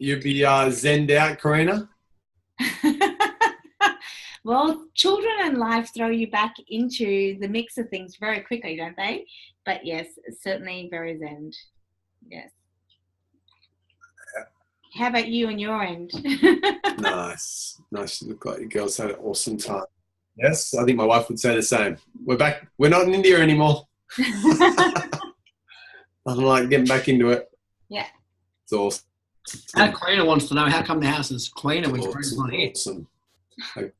you'd be zenned out, Karina? Well, children and life throw you back into the mix of things very quickly, don't they? But yes, certainly very zen. Yes. How about you and your end? Nice. You look like you girls had an awesome time. Yes, I think my wife would say the same. We're back. We're not in India anymore. I'm like getting back into it. Yeah. It's awesome. Our cleaner wants to know how come the house is cleaner when Karina's not here. Awesome. Okay.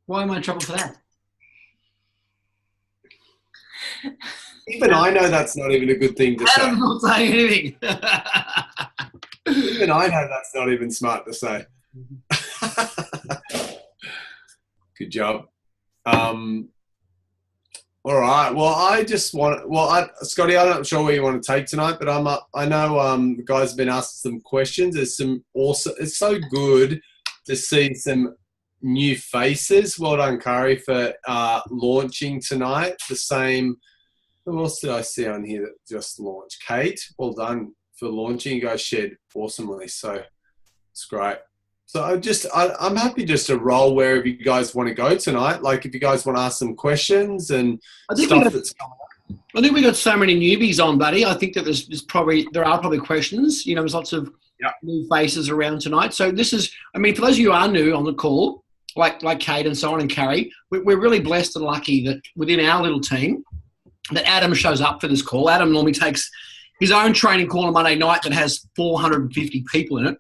Why am I in trouble for that? Even I know that's not even a good thing to say. I'm not saying anything. Even I know that's not even smart to say. Good job. All right. Well, I just want. Well, Scotty, I'm not sure where you want to take tonight, but I know the guys have been asked some questions. There's some awesome. It's so good to see some new faces. Well done, Kari, for launching tonight. The same. Who else did I see on here that just launched? Kate. Well done for launching. You guys shared awesomely. So it's great. So I'm happy just to roll wherever you guys want to go tonight. Like if you guys want to ask some questions and stuff that's coming up. I think we got so many newbies on, buddy. I think that there are probably questions. You know, there's lots of new faces around tonight. So this is, I mean, for those of you who are new on the call, like Kate and so on and Carrie, we're really blessed and lucky that within our little team that Adam shows up for this call. Adam normally takes his own training call on Monday night that has 450 people in it.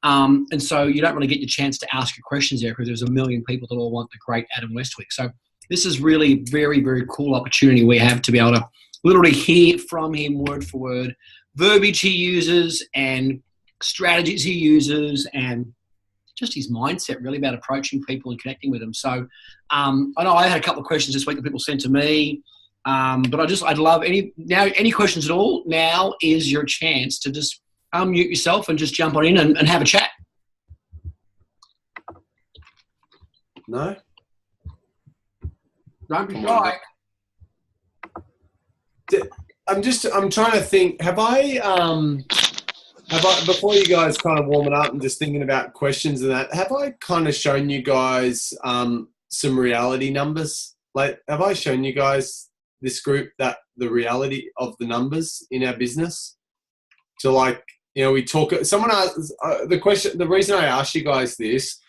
And so you don't really get your chance to ask your questions there because there's a million people that all want the great Adam Westwick. So this is really a very, very cool opportunity we have to be able to literally hear from him word for word, verbiage he uses and strategies he uses and just his mindset really about approaching people and connecting with them. So I know I had a couple of questions this week that people sent to me, but I'd love any questions at all. Now is your chance to just unmute yourself and just jump on in and have a chat. No? Don't be shy. I'm trying to think, have I, before you guys kind of warm it up and just thinking about questions and that, have I kind of shown you guys some reality numbers? Like, have I shown you guys, this group, that the reality of the numbers in our business? So like, you know, we talk, someone asked, the reason I asked you guys this,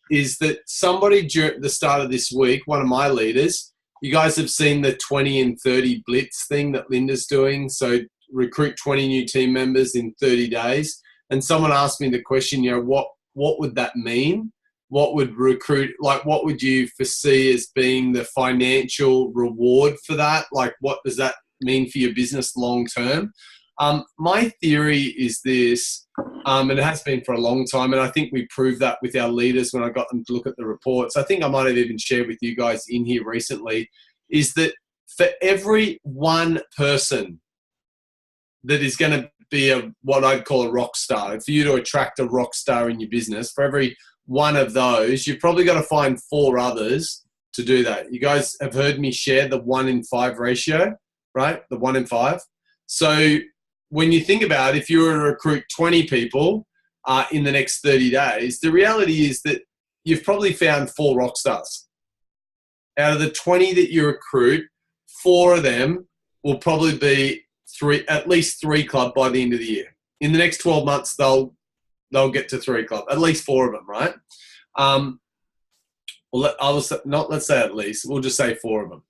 is that somebody during the start of this week, one of my leaders, you guys have seen the 20 and 30 blitz thing that Linda's doing. So recruit 20 new team members in 30 days. And someone asked me the question, you know, what would that mean? What would what would you foresee as being the financial reward for that? Like, what does that mean for your business long term? My theory is this, and it has been for a long time, and I think we proved that with our leaders when I got them to look at the reports. I think I might have even shared with you guys in here recently, is that for every one person that is going to be what I'd call a rock star, for you to attract a rock star in your business, for every one of those, you've probably got to find 4 others to do that. You guys have heard me share the 1 in 5 ratio, right? The 1 in 5. So when you think about it, if you were to recruit 20 people in the next 30 days, the reality is that you've probably found 4 rock stars. Out of the 20 that you recruit, 4 of them will probably be at least 3 club by the end of the year. In the next 12 months, they'll get to 3 club, at least 4 of them, right? Let's say at least, we'll just say 4 of them,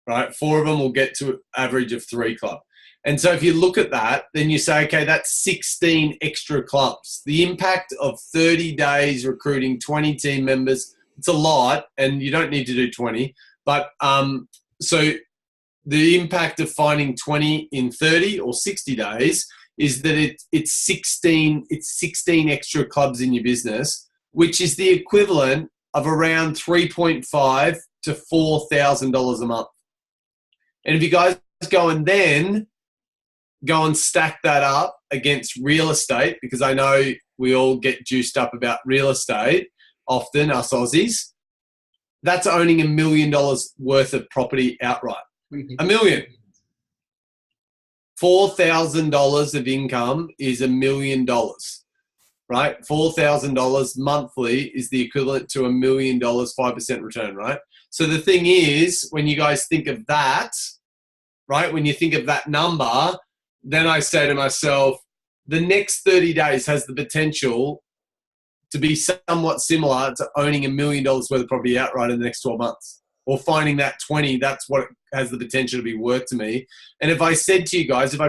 right? 4 of them will get to an average of 3 club. And so if you look at that, then you say, okay, that's 16 extra clubs. The impact of 30 days recruiting 20 team members, it's a lot, and you don't need to do 20. But so the impact of finding 20 in 30 or 60 days is that it's 16 extra clubs in your business, which is the equivalent of around $3.5 to $4,000 a month. And if you guys go and stack that up against real estate, because I know we all get juiced up about real estate often, us Aussies, that's owning $1 million worth of property outright. $1 million. $4,000 of income is $1 million, right? $4,000 monthly is the equivalent to $1 million, 5% return, right? So the thing is, when you guys think of that, right, when you think of that number, then I say to myself, the next 30 days has the potential to be somewhat similar to owning $1 million worth of property outright in the next 12 months. Or finding that 20, that's what it has the potential to be worth to me. And if I said to you guys, if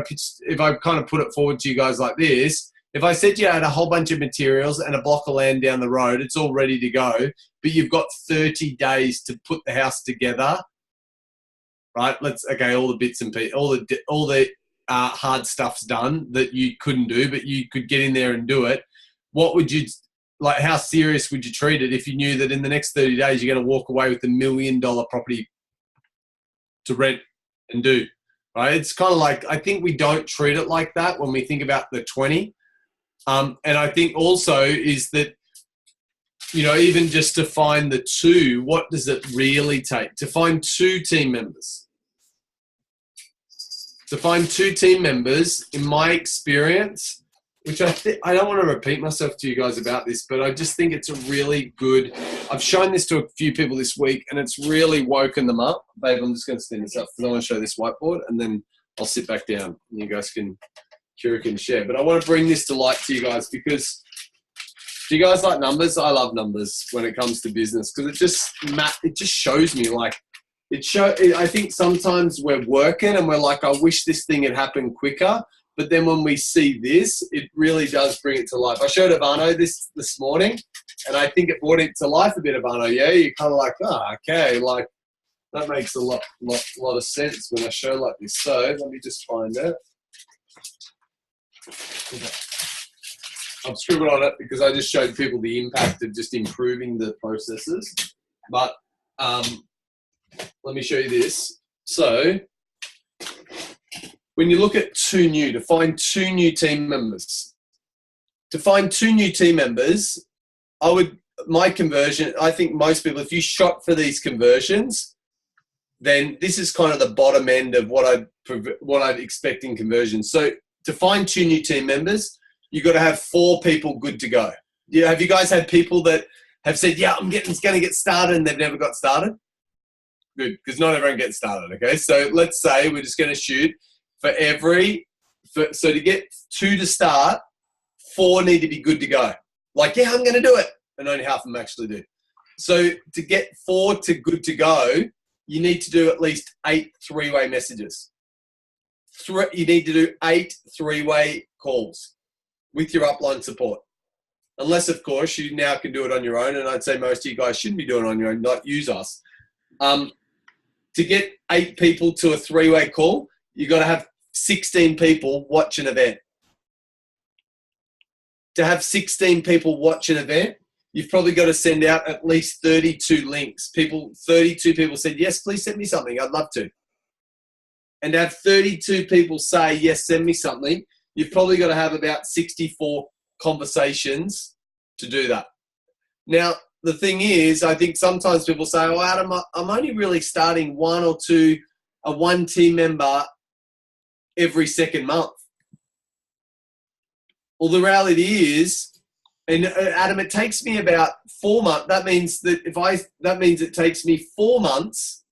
I kind of put it forward to you guys like this, if I said you had a whole bunch of materials and a block of land down the road, it's all ready to go, but you've got 30 days to put the house together, right? All the bits and pieces, all the hard stuff's done that you couldn't do, but you could get in there and do it. What would you, like, how serious would you treat it if you knew that in the next 30 days you're going to walk away with $1 million property to rent and do, right? It's kind of like, I think we don't treat it like that when we think about the 20. And I think also is that, even just to find the two, what does it really take? To find two team members. To find two team members, in my experience, which I don't want to repeat myself to you guys about this, but I just think it's a really good, I've shown this to a few people this week and it's really woken them up. Babe, I'm just going to stand this up because I want to show this whiteboard and then I'll sit back down and you guys can share. But I want to bring this to light to you guys because do you guys like numbers? I love numbers when it comes to business because it just shows me, like, I think sometimes we're working and we're like, I wish this thing had happened quicker. But then when we see this, it really does bring it to life. I showed Ivano this morning, and I think it brought it to life a bit, Ivano. Yeah, you're kind of like, okay, like that makes a lot of sense when I show like this. So let me just find it. I've scribbled on it because I just showed people the impact of just improving the processes. But let me show you this. So when you look at to find two new team members, my conversion, I think most people, if you shot for these conversions, then this is kind of the bottom end of what I'd expect in conversions. So to find two new team members, you've got to have 4 people good to go. Yeah, have you guys had people that have said, yeah, I'm going to get started and they've never got started? Good, because not everyone gets started, okay? So let's say we're just going to shoot so to get 2 to start, 4 need to be good to go. Like, yeah, I'm going to do it. And only half of them actually do. So to get 4 to good to go, you need to do at least 8 3-way messages. You need to do 8 3-way calls with your upline support. Unless, of course, you now can do it on your own. And I'd say most of you guys shouldn't be doing it on your own, not use us. To get 8 people to a 3-way call, you've got to have 16 people watch an event. To have 16 people watch an event, you've probably got to send out at least 32 links. 32 people said, yes, please send me something. I'd love to. And to have 32 people say, yes, send me something, you've probably got to have about 64 conversations to do that. Now, the thing is, I think sometimes people say, oh, Adam, I'm only really starting 1 or 2, one team member every second month. Well, the reality is, and Adam, it takes me about 4 months. That means it takes me 4 months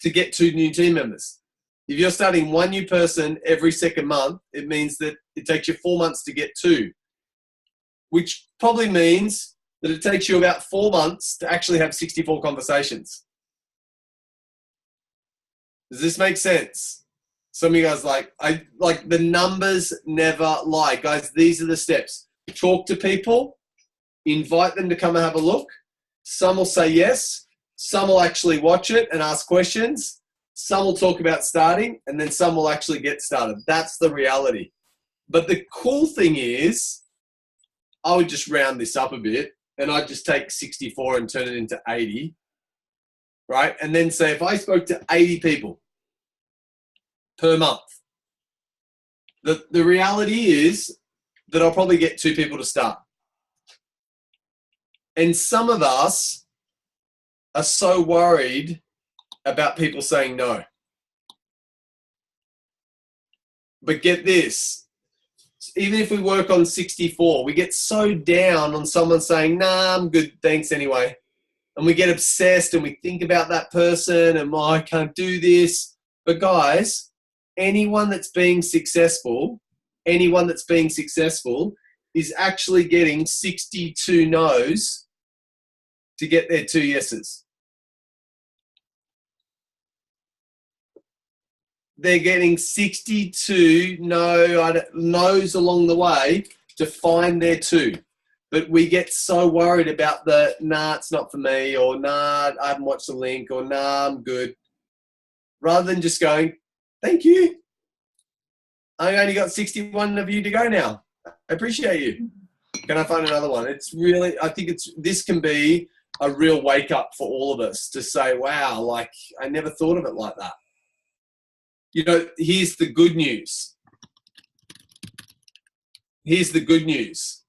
to get 2 new team members. If you're starting 1 new person every second month, it means that it takes you 4 months to get 2, which probably means that it takes you about 4 months to actually have 64 conversations. Does this make sense? Some of you guys like the numbers never lie. Guys, these are the steps. Talk to people, invite them to come and have a look. Some will say yes. Some will actually watch it and ask questions. Some will talk about starting, and then some will actually get started. That's the reality. But the cool thing is, I would just round this up a bit, and I'd just take 64 and turn it into 80, right? And then say if I spoke to 80 people per month, the reality is that I'll probably get 2 people to start. And some of us are so worried about people saying no. But get this, even if we work on 64, we get so down on someone saying, nah, I'm good, thanks anyway. And we get obsessed and we think about that person and, oh, I can't do this. But guys, anyone that's being successful is actually getting 62 no's to get their 2 yeses. They're getting 62 no's along the way to find their 2. But we get so worried about the, nah, it's not for me, or nah, I haven't watched the link, or nah, I'm good. Rather than just going, thank you. I only got 61 of you to go now. I appreciate you. Can I find another one? It's really, I think this can be a real wake up for all of us to say, wow, like I never thought of it like that. You know, here's the good news. Here's the good news.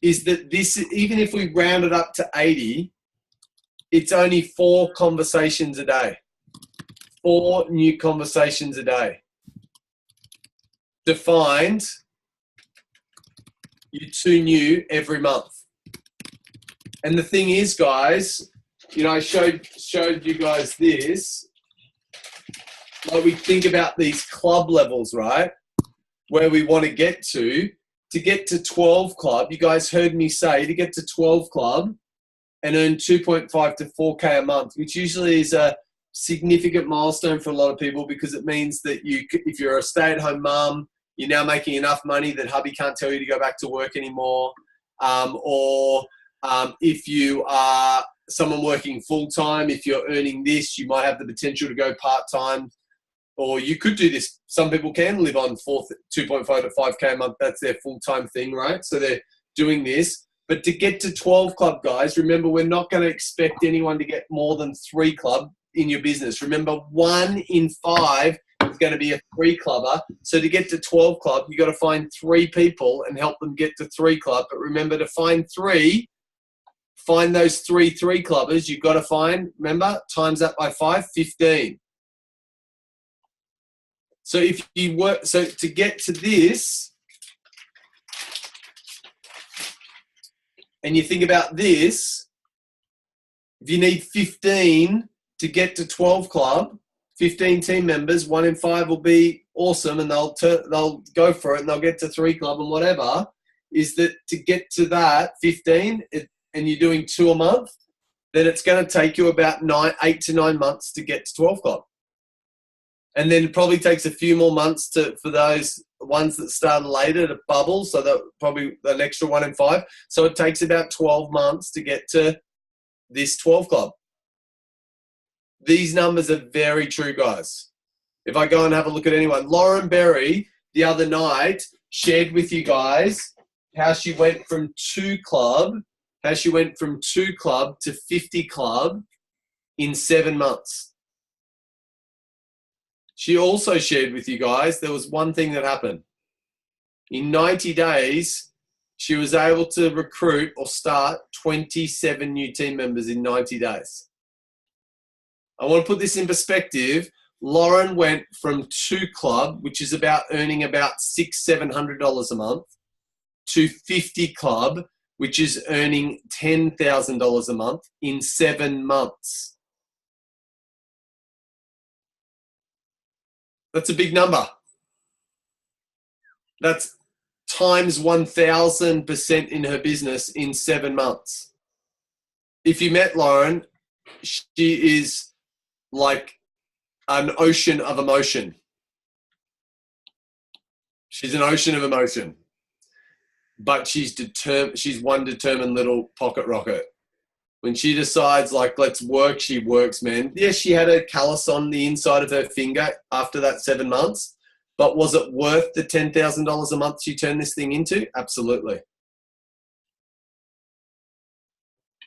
Is that this, even if we round it up to 80, it's only 4 conversations a day. 4 new conversations a day. Defined, you 2 new every month. And the thing is, guys, you know, I showed you guys this. Like we think about these club levels, right? Where we want to get to get to 12 club. You guys heard me say to get to 12 club and earn 2.5 to 4K a month, which usually is a significant milestone for a lot of people, because it means that if you're a stay-at-home mum, you're now making enough money that hubby can't tell you to go back to work anymore. If you are someone working full-time, if you're earning this, you might have the potential to go part-time. Or you could do this. Some people can live on 2.5 to 5K a month. That's their full-time thing, right? So they're doing this. But to get to 12 club, guys, remember, we're not going to expect anyone to get more than 3 club in your business. Remember, 1 in 5 is going to be a 3 clubber. So to get to 12 club, you got to find 3 people and help them get to 3 club. But remember, to find those 3 clubbers, you've got to find, remember, times that by 5, 15. So if you work, so to get to this, and you think about this, if you need 15 to get to 12 club, 15 team members, 1 in 5 will be awesome, and they'll go for it and they'll get to 3 club and whatever. Is that to get to that 15, and you're doing 2 a month, then it's going to take you about 8 to 9 months to get to 12 club. And then it probably takes a few more months for those ones that started later to bubble, so that probably an extra 1 in 5. So it takes about 12 months to get to this 12 club. These numbers are very true, guys. If I go and have a look at anyone, Lauren Berry the other night shared with you guys how she went from 2 club to 50 club in 7 months. She also shared with you guys there was one thing that happened. In 90 days, she was able to recruit or start 27 new team members in 90 days. I want to put this in perspective. Lauren went from 2 club, which is about earning about $600-700 a month, to 50 club, which is earning $10,000 a month in 7 months. That's a big number. That's times 1,000% in her business in 7 months. If you met Lauren, she is like an ocean of emotion. She's an ocean of emotion. But she's one determined little pocket rocket. When she decides, like, let's work, she works, man. Yes, she had a callus on the inside of her finger after that 7 months, but was it worth the $10,000 a month she turned this thing into? Absolutely.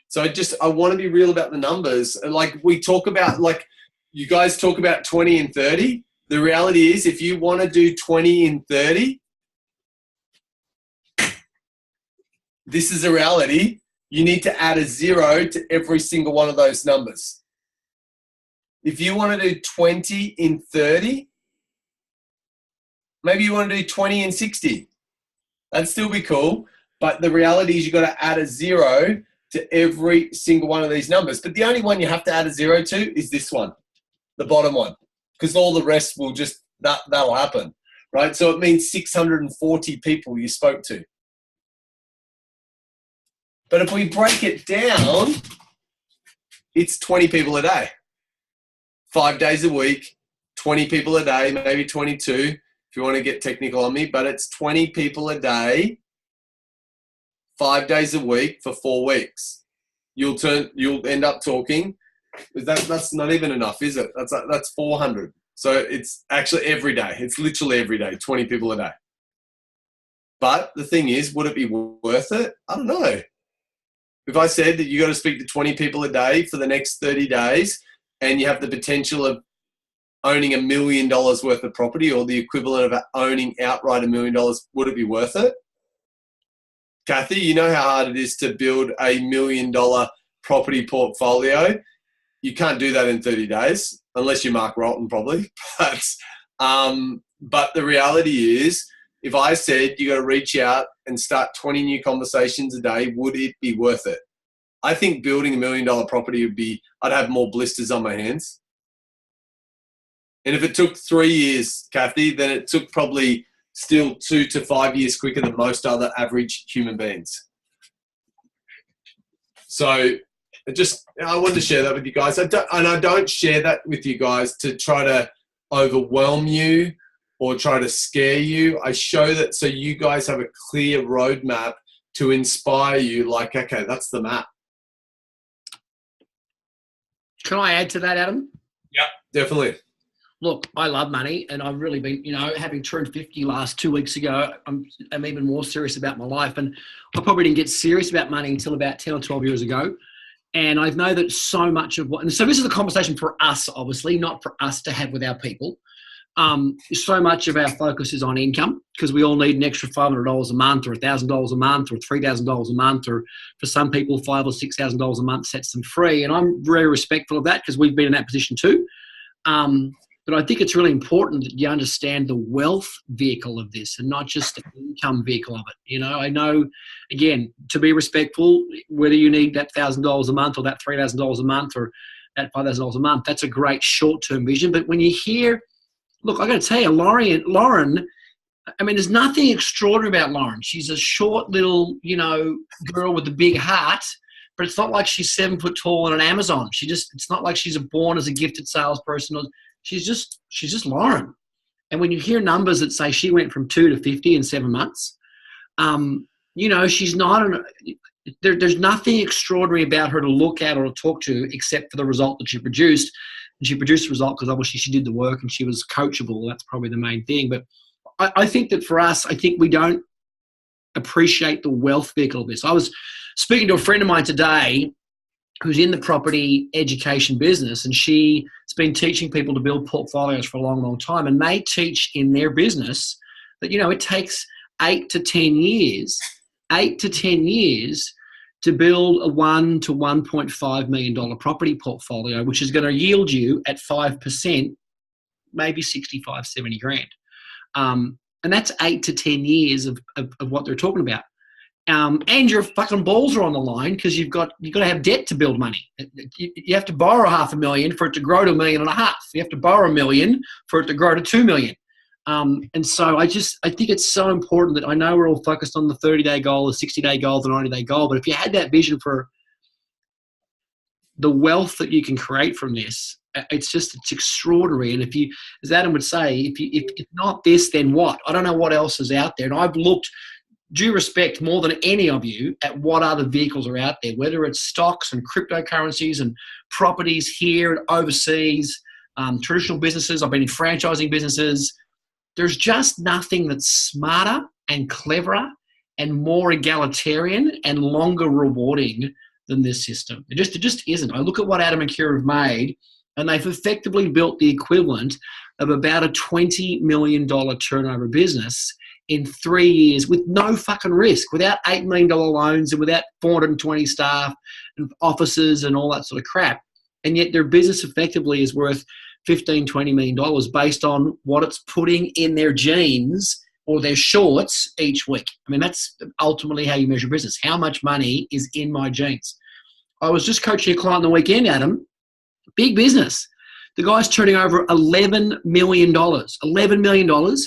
So I want to be real about the numbers. Like we talk about, like you guys talk about 20 and 30. The reality is if you want to do 20 and 30, this is a reality. You need to add a 0 to every single one of those numbers. If you want to do 20 in 30, Maybe you want to do 20 and 60. That'd still be cool. But the reality is you've got to add a 0 to every single one of these numbers. But the only one you have to add a 0 to is this one, the bottom one, because all the rest will just, that'll happen, right? So it means 640 people you spoke to. But if we break it down, it's 20 people a day. 5 days a week, 20 people a day, maybe 22 if you want to get technical on me, but it's 20 people a day, 5 days a week for 4 weeks. You'll end up talking. That's not even enough, is it? That's 400. So it's actually every day. It's literally every day, 20 people a day. But the thing is, would it be worth it? I don't know. If I said that you got to speak to 20 people a day for the next 30 days and you have the potential of owning $1 million worth of property or the equivalent of owning outright $1 million, would it be worth it? Kathy, you know how hard it is to build a $1 million property portfolio. You can't do that in 30 days, unless you're Mark Rolton probably. But the reality is, if I said you got to reach out and start 20 new conversations a day, would it be worth it? I think building $1 million property would be, I'd have more blisters on my hands. And if it took 3 years, Kathy, then it took probably still 2 to 5 years quicker than most other average human beings. So I wanted to share that with you guys. I don't share that with you guys to try to overwhelm you or try to scare you. I show that so you guys have a clear roadmap to inspire you, like, okay, that's the map. Can I add to that, Adam? Yeah, definitely. Look, I love money, and I've really been, having turned 50 last 2 weeks ago, I'm even more serious about my life. And I probably didn't get serious about money until about 10 or 12 years ago. And I know that so much of and so this is a conversation for us, obviously, not for us to have with our people. So much of our focus is on income because we all need an extra $500 a month or $1,000 a month or $3,000 a month, or for some people, $5,000 or $6,000 a month sets them free. And I'm very respectful of that because we've been in that position too. But I think it's really important that you understand the wealth vehicle of this and not just the income vehicle of it. I know, again, to be respectful, whether you need that $1,000 a month or that $3,000 a month or that $5,000 a month, that's a great short-term vision. But when you hear, look, I got to tell you, Lauren, I mean, there's nothing extraordinary about Lauren. She's a short little, girl with a big heart, but it's not like she's 7 foot tall and an Amazon. It's not like she's born as a gifted salesperson. She's just Lauren. And when you hear numbers that say she went from 2 to 50 in 7 months, she's not, there's nothing extraordinary about her to look at or to talk to except for the result that she produced. And she produced the result because obviously she did the work and she was coachable. That's probably the main thing. But I think that for us, I think we don't appreciate the wealth vehicle of this. I was speaking to a friend of mine today who's in the property education business, and she's been teaching people to build portfolios for a long, long time. And they teach in their business that, it takes 8 to 10 years to build a $1 to $1.5 million property portfolio, which is going to yield you at 5%, maybe 65, 70 grand. And that's 8 to 10 years of what they're talking about. And your fucking balls are on the line because you've got to have debt to build money. You have to borrow $500,000 for it to grow to $1.5 million. You have to borrow $1 million for it to grow to $2 million. And so I think it's so important that I know we're all focused on the 30-day goal, the 60-day goal, the 90-day goal. But if you had that vision for the wealth that you can create from this, it's extraordinary. And as Adam would say, if not this, then what? I don't know what else is out there. And I've looked, due respect, more than any of you at what other vehicles are out there, whether it's stocks and cryptocurrencies and properties here and overseas, traditional businesses. I've been in franchising businesses. There's just nothing that's smarter and cleverer and more egalitarian and longer rewarding than this system. It just isn't. I look at what Adam and Kira have made, and they've effectively built the equivalent of about a $20 million turnover business in 3 years with no fucking risk, without $8 million loans and without 420 staff and offices and all that sort of crap. And yet their business effectively is worth $15-20 million based on what it's putting in their jeans or their shorts each week. I mean, that's ultimately how you measure business. How much money is in my jeans? I was just coaching a client on the weekend, Adam. Big business. The guy's turning over $11 million. $11 million.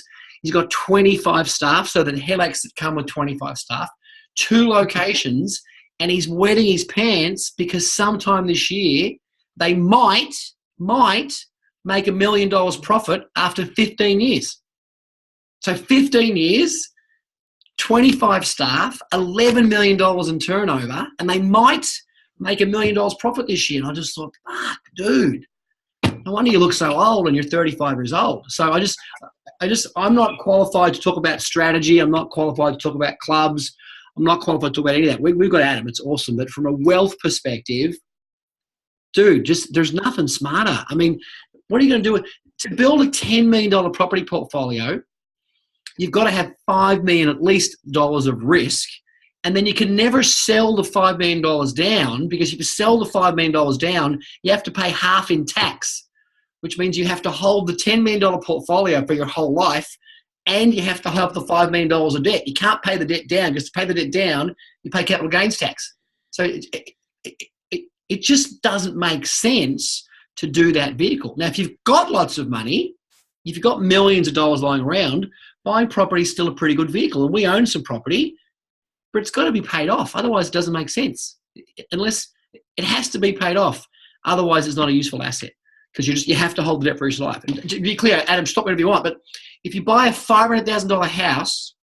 He's got 25 staff, so the headaches that come with 25 staff, 2 locations, and he's wetting his pants because sometime this year they might make $1 million profit after 15 years. So 15 years, 25 staff, $11 million in turnover, and they might make $1 million profit this year. And I just thought, fuck, dude, no wonder you look so old and you're 35 years old. So I'm not qualified to talk about strategy. I'm not qualified to talk about clubs. I'm not qualified to talk about any of that. We've got Adam. It's awesome. But from a wealth perspective, dude, there's nothing smarter. I mean, what are you going to do to build a $10 million property portfolio? You've got to have $5 million at least dollars of risk. And then you can never sell the $5 million down, because if you sell the $5 million down, you have to pay half in tax, which means you have to hold the $10 million portfolio for your whole life, and you have to have the $5 million of debt. You can't pay the debt down, because to pay the debt down, you pay capital gains tax. So it just doesn't make sense to do that vehicle. Now, if you've got lots of money, if you've got millions of dollars lying around, buying property is still a pretty good vehicle. And we own some property, but it's got to be paid off. Otherwise, it doesn't make sense. Unless it has to be paid off. Otherwise, it's not a useful asset, because you have to hold the debt for your life. And to be clear, Adam, stop me if you want, but if you buy a $500,000 house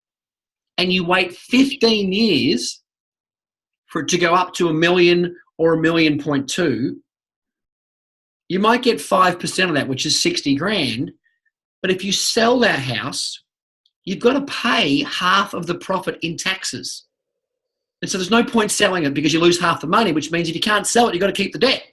and you wait 15 years for it to go up to $1 million or $1.2 million, you might get 5% of that, which is 60 grand. But if you sell that house, you've got to pay half of the profit in taxes. And so there's no point selling it, because you lose half the money, which means if you can't sell it, you've got to keep the debt.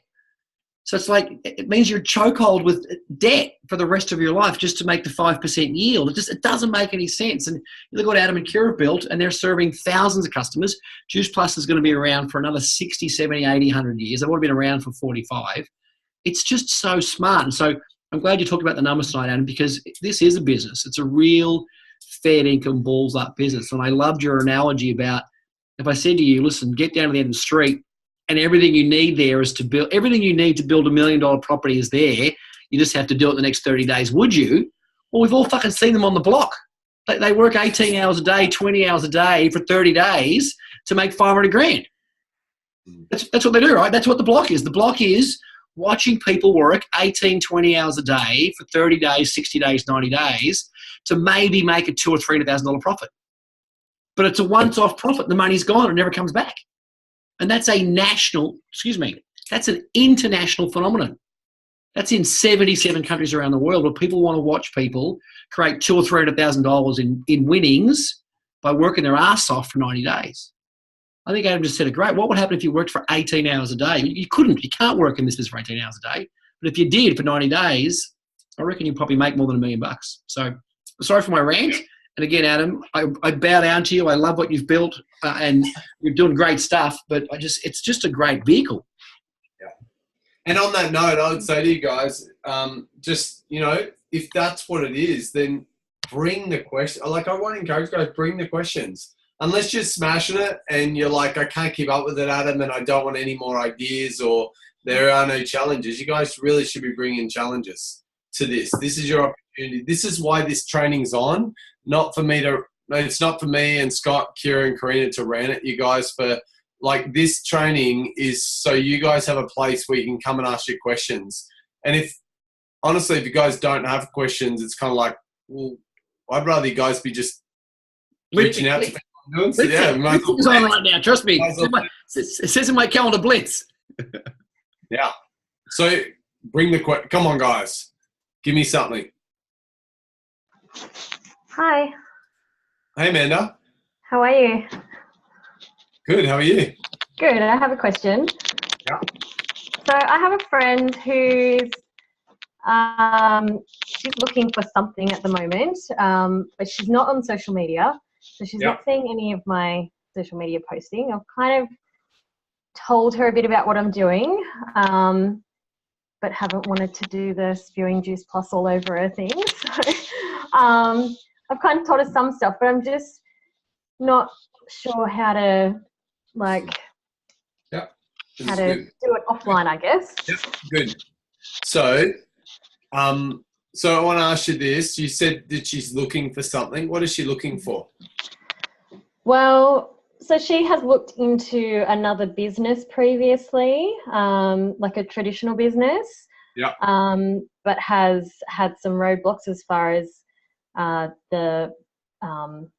So it's like, it means you're chokehold with debt for the rest of your life just to make the 5% yield. It doesn't make any sense. And you look at what Adam and Kira built, and they're serving thousands of customers. Juice Plus is going to be around for another 60, 70, 80, 100 years. They've already been around for 45. It's just so smart. And so I'm glad you talked about the numbers tonight, Adam, because this is a business. It's a real Fed income balls up business. And I loved your analogy about, if I said to you, listen, get down to the end of the street, and everything you need there is to build, everything you need to build $1 million property is there. You just have to do it in the next 30 days. Would you? Well, we've all fucking seen them on the block. They work 18 hours a day, 20 hours a day for 30 days to make 500 grand. That's what they do, right? That's what the block is. The block is watching people work 18, 20 hours a day for 30 days, 60 days, 90 days to maybe make a $200,000 or $300,000 profit. But it's a once-off profit. The money's gone. It never comes back. And that's that's an international phenomenon. That's in 77 countries around the world, where people want to watch people create $200,000 or $300,000 in winnings by working their ass off for 90 days. I think Adam just said it great. What would happen if you worked for 18 hours a day? You couldn't. You can't work in this business for 18 hours a day. But if you did for 90 days, I reckon you'd probably make more than $1 million. So sorry for my rant. And again, Adam, I bow down to you. I love what you've built, and you're doing great stuff. But it's just a great vehicle. Yeah. And on that note, I would say to you guys, if that's what it is, then bring the question. Like, I want to encourage guys, bring the questions. Unless you're smashing it and you're like, I can't keep up with it, Adam, and I don't want any more ideas, or there are no challenges. You guys really should be bringing challenges to this. This is your opportunity. This is why this training's on. It's not for me and Scott, Kira, and Karina to rant at you guys for, like, this training is so you guys have a place where you can come and ask your questions. And if you guys don't have questions, it's kind of like, well, I'd rather you guys be just reaching out to people. So, yeah, it's on right now. Trust me. It says in my calendar, blitz. Yeah. So bring the come on, guys. Give me something. Hi. Hey, Amanda. How are you? Good. How are you? Good. I have a question. Yeah. So I have a friend who's she's looking for something at the moment, but she's not on social media. So she's not seeing any of my social media posting. I've kind of told her a bit about what I'm doing. but haven't wanted to do the spewing juice plus all over her thing. So I've kind of taught her some stuff, but I'm just not sure how to how to do it offline, I guess. Yep, good. So, so I want to ask you this. You said that she's looking for something. What is she looking for? Well, so she has looked into another business previously, like a traditional business. Yeah. But has had some roadblocks as far as the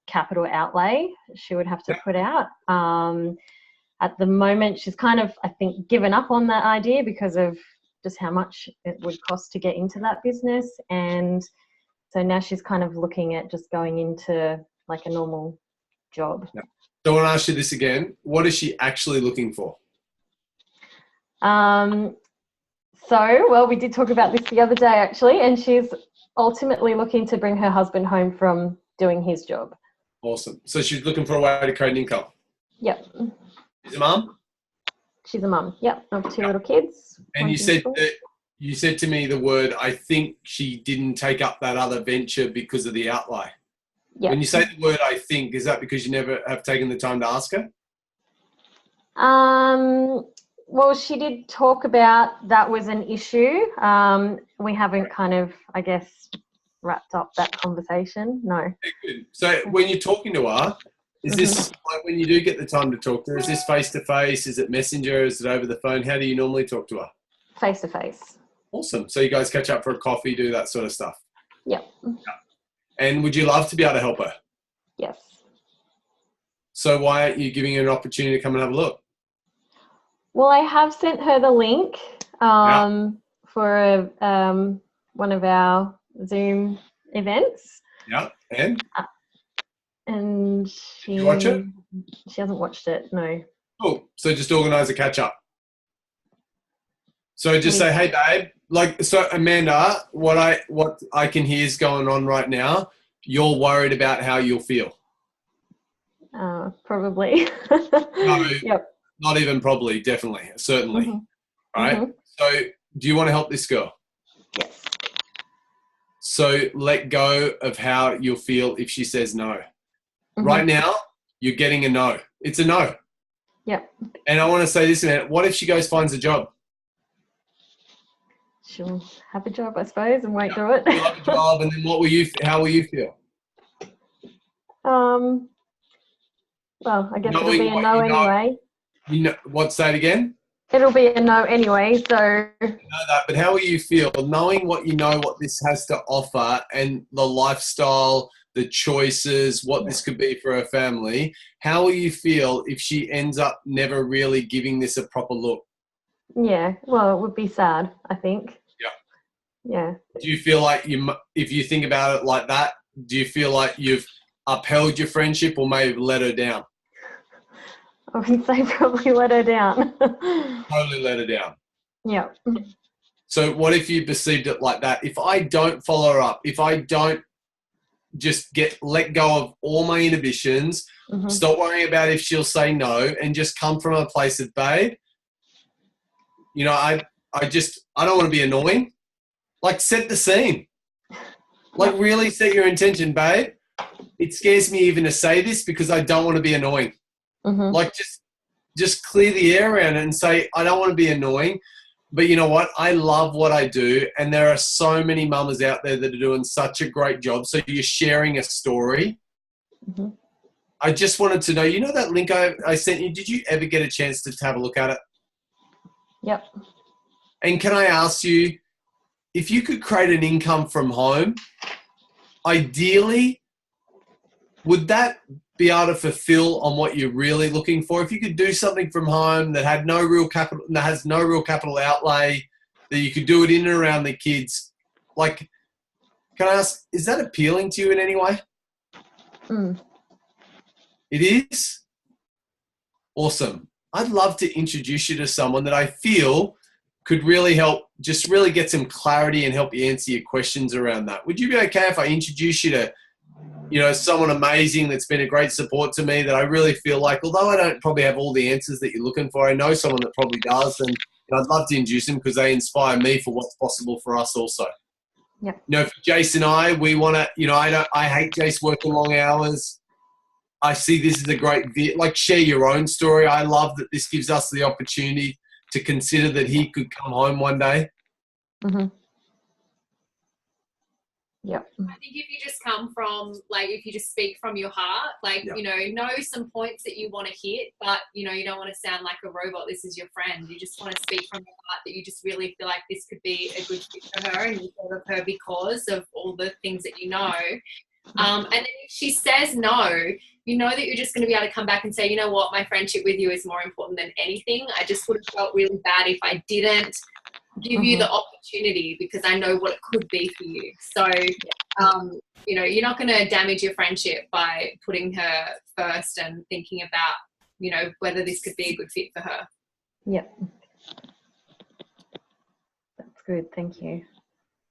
capital outlay she would have to put out. At the moment, she's kind of, I think, given up on that idea because of just how much it would cost to get into that business. And so now she's kind of looking at just going into like a normal job. Yeah. So I want to ask you this again. What is she actually looking for? Well, we did talk about this the other day, actually, and she's ultimately looking to bring her husband home from doing his job. Awesome. So she's looking for a way to create an income. Yep. She's a mum? She's a mum, yep, of 2 little kids. And you said to me the word, I think she didn't take up that other venture because of the outlay. Yep. When you say the word I think, is that because you never have taken the time to ask her? Well, she did talk about that was an issue. We haven't kind of, I guess, wrapped up that conversation. No. Yeah, good. So when you're talking to her, is this, like when you do get the time to talk to her, is this face-to-face? Is it messenger? Is it over the phone? How do you normally talk to her? Face-to-face. Awesome. So you guys catch up for a coffee, do that sort of stuff? Yep. And would you love to be able to help her? Yes. So why aren't you giving her an opportunity to come and have a look? Well, I have sent her the link for one of our Zoom events. Yeah. And she, you watch it? She hasn't watched it, no. Cool. So just organise a catch up. So just say, hey, babe. Like, so Amanda, what I can hear is going on right now. You're worried about how you'll feel. Probably. No, yep. Not even probably, definitely, certainly. Mm-hmm. Right? Mm-hmm. So do you want to help this girl? Yes. So let go of how you'll feel if she says no. Mm-hmm. Right now, you're getting a no. It's a no. Yep. And I want to say this, man. What if she goes finds a job? She'll have a job, I suppose, and won't do it. She'll have a job, and then how will you feel? Well, I guess it'll be a no anyway. You know what? Say it again. It'll be a no anyway, so. I know that, but how will you feel knowing what you know, what this has to offer, and the lifestyle, the choices, what this could be for her family? How will you feel if she ends up never really giving this a proper look? Yeah, well, it would be sad, I think. Yeah. Do you feel like if you think about it like that, do you feel like you've upheld your friendship or may have let her down? I would say probably let her down. Totally let her down. Yeah. So what if you perceived it like that? If I don't follow her up, if I don't just let go of all my inhibitions, stop worrying about if she'll say no, and just come from a place of, babe, you know, I don't want to be annoying. Like, set the scene. Like, really set your intention, babe. It scares me even to say this because I don't want to be annoying. Like, just clear the air around it and say, I don't want to be annoying, but you know what? I love what I do, and there are so many mamas out there that are doing such a great job. So you're sharing a story. I just wanted to know, you know that link I sent you? Did you ever get a chance to have a look at it? Yep. And can I ask you, if you could create an income from home, ideally, would that be able to fulfill on what you're really looking for? If you could do something from home that had no real capital, that has no real capital outlay, that you could do it in and around the kids, like, can I ask, is that appealing to you in any way? It is? Awesome. I'd love to introduce you to someone that I feel could really help, just really get some clarity and help you answer your questions around that. Would you be okay if I introduce you to, you know, someone amazing that's been a great support to me, that I really feel like, although I don't probably have all the answers that you're looking for, I know someone that probably does, and And I'd love to introduce them because they inspire me for what's possible for us also. Yeah. You know, for Jace and I, we want to, you know, I hate Jace working long hours. I see this as a great, like, share your own story. I love that this gives us the opportunity to consider that he could come home one day. Mm-hmm. Yep. I think if you just come from, like, if you just speak from your heart, like, Yeah. you know some points that you want to hit, but, you know, you don't want to sound like a robot. This is your friend. You just want to speak from your heart that you just really feel like this could be a good fit for her, and you thought of her because of all the things that you know. And then if she says no, you know that you're just going to be able to come back and say, you know what, my friendship with you is more important than anything. I just would have felt really bad if I didn't give you the opportunity, because I know what it could be for you. So, you know, you're not going to damage your friendship by putting her first and thinking about, you know, whether this could be a good fit for her. Yep. That's good. Thank you.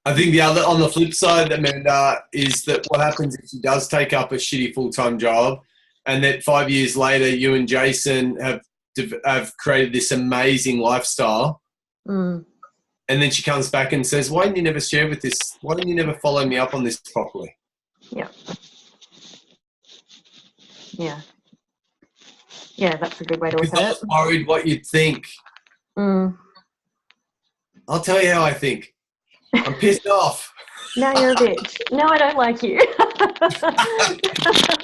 I think the other, on the flip side, Amanda, is that what happens if she does take up a shitty full-time job, and that 5 years later you and Jason have created this amazing lifestyle, and then she comes back and says, why didn't you never share with this? Why didn't you never follow me up on this properly? Yeah. Yeah. Yeah, that's a good way to look Because I at was it. worried what you'd think. I'll tell you how I think. I'm pissed off. Now you're a bitch. No, I don't like you.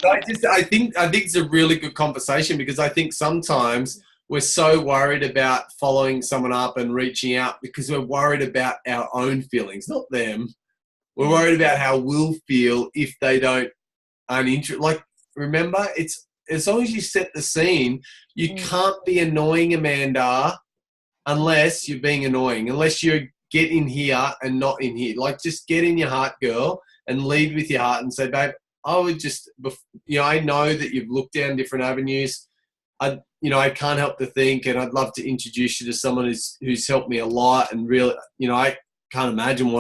I think it's a really good conversation, because I think sometimes we're so worried about following someone up and reaching out because we're worried about our own feelings, not them. We're worried about how we'll feel if they aren't interested. Like, remember, it's as long as you set the scene, you can't be annoying, Amanda, unless you're being annoying, unless you get in here and not in here. Like, just get in your heart, girl, and lead with your heart and say, babe, I would just, you know, I know that you've looked down different avenues. I can't help to think, and I'd love to introduce you to someone who's helped me a lot, and really, you know, I can't imagine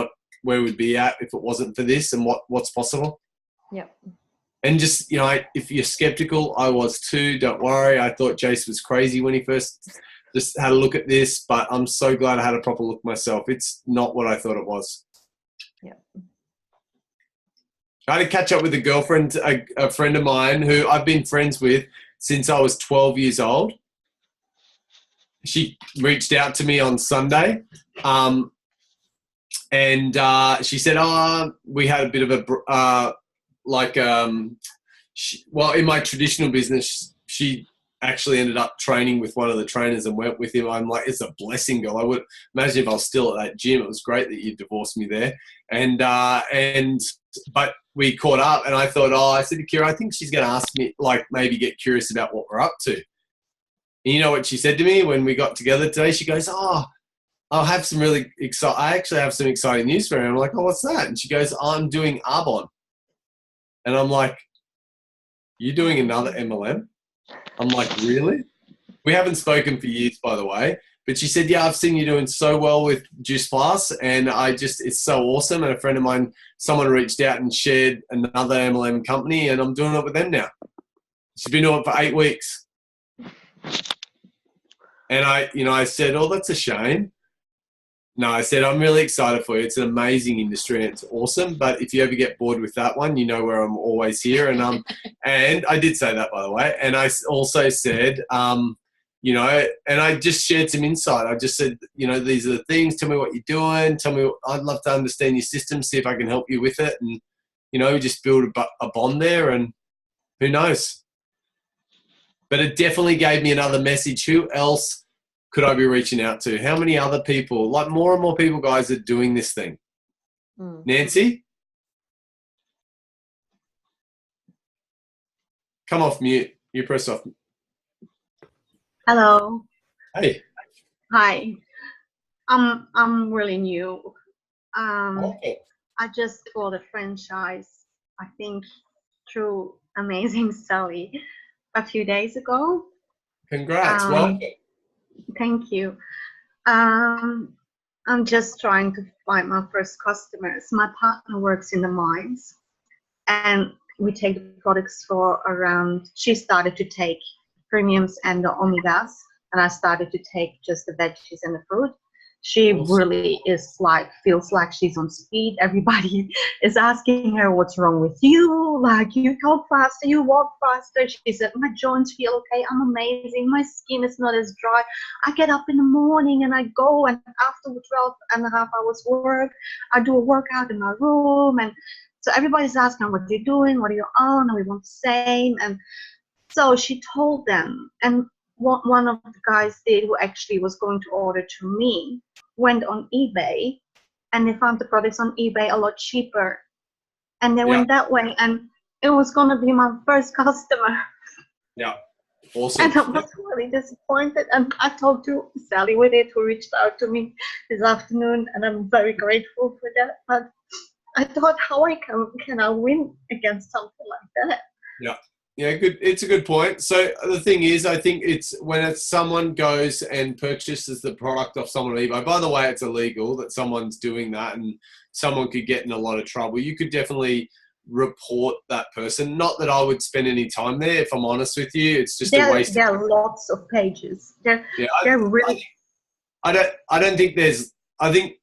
where we'd be at if it wasn't for this and what's possible. Yep. And just, you know, if you're skeptical, I was too. Don't worry. I thought Jace was crazy when he first just had a look at this, but I'm so glad I had a proper look myself. It's not what I thought it was. Yep. I had to catch up with a girlfriend, a friend of mine who I've been friends with since I was 12 years old. She reached out to me on Sunday, and she said, we had a bit of a, in my traditional business, she actually ended up training with one of the trainers and went with him. I'm like, it's a blessing, girl. I would imagine if I was still at that gym. It was great that you divorced me there. But we caught up, and I thought, I said to Kira, I think she's going to ask me, like, maybe get curious about what we're up to. And you know what she said to me when we got together today? She goes, I'll have some really I actually have some exciting news for her. I'm like, what's that? And she goes, I'm doing Arbonne. And I'm like, you're doing another MLM? I'm like, really? We haven't spoken for years, by the way. But she said, yeah, I've seen you doing so well with Juice Plus, and it's so awesome. And a friend of mine, someone reached out and shared another MLM company, and I'm doing it with them now. She's been doing it for 8 weeks. And I said, that's a shame. No, I said, I'm really excited for you. It's an amazing industry and it's awesome. But if you ever get bored with that one, you know where I'm always here. And and I did say that, by the way. And I also said, and I just shared some insight. I just said, these are the things. Tell me what you're doing. I'd love to understand your system, see if I can help you with it. And, just build a bond there, and who knows. But it definitely gave me another message. Who else could I be reaching out to? How many other people? Like, more and more people, guys, are doing this thing. Nancy? Come off mute. You press off. Hello. Hey. Hi. I'm really new. Okay. I just got a franchise, I think, through Amazing Sally a few days ago. Congrats. Welcome. Thank you. I'm just trying to find my first customers. My partner works in the mines, and we take the products for around, she started to take premiums and the omegas and I started to take just the veggies and the fruit. She really feels like she's on speed. Everybody is asking her, what's wrong with you? Like, you talk faster, you walk faster. She said, my joints feel okay. I'm amazing. My skin is not as dry. I get up in the morning and I go, and after 12.5 hours work, I do a workout in my room. And so everybody's asking, what are you doing? What are you on? And we want the same. And so she told them, and what one of the guys did, who actually was going to order to me, went on eBay, and they found the products on eBay a lot cheaper, and they went that way, and it was going to be my first customer. Yeah, awesome. And I was really disappointed, and I talked to Sally with it, who reached out to me this afternoon, and I'm very grateful for that. But I thought, how can I win against something like that? Yeah, good. It's a good point. So the thing is, I think it's when someone goes and purchases the product off someone on eBay. By the way, it's illegal that someone's doing that, and someone could get in a lot of trouble. You could definitely report that person. Not that I would spend any time there, if I'm honest with you. It's just a waste. There are lots of pages. They're really. I don't think there's. I think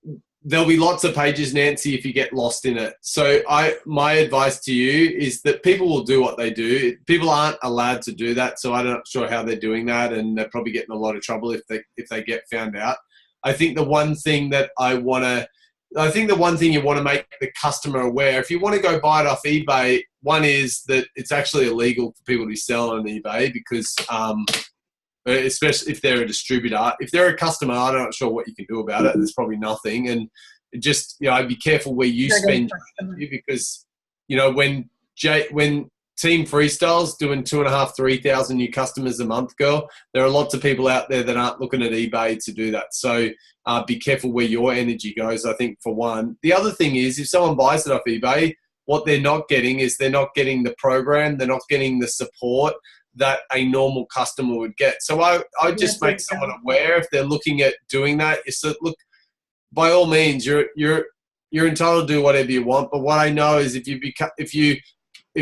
there'll be lots of pages, Nancy, if you get lost in it. So my advice to you is that people will do what they do. People aren't allowed to do that, so I'm not sure how they're doing that, and they're probably getting a lot of trouble if they get found out. I think the one thing you want to make the customer aware, if you want to go buy it off eBay, one is that it's actually illegal for people to be selling on eBay, because especially if they're a distributor. If they're a customer, I'm not sure what you can do about it. There's probably nothing. And just, be careful where you spend your energy, because, when Team Freestyle's doing 2,500, 3,000 new customers a month, girl, there are lots of people out there that aren't looking at eBay to do that. So be careful where your energy goes, I think, for one. The other thing is, if someone buys it off eBay, what they're not getting is they're not getting the program, they're not getting the support that a normal customer would get. So I just make someone aware if they're looking at doing that. So look, by all means, you're entitled to do whatever you want. But what I know is if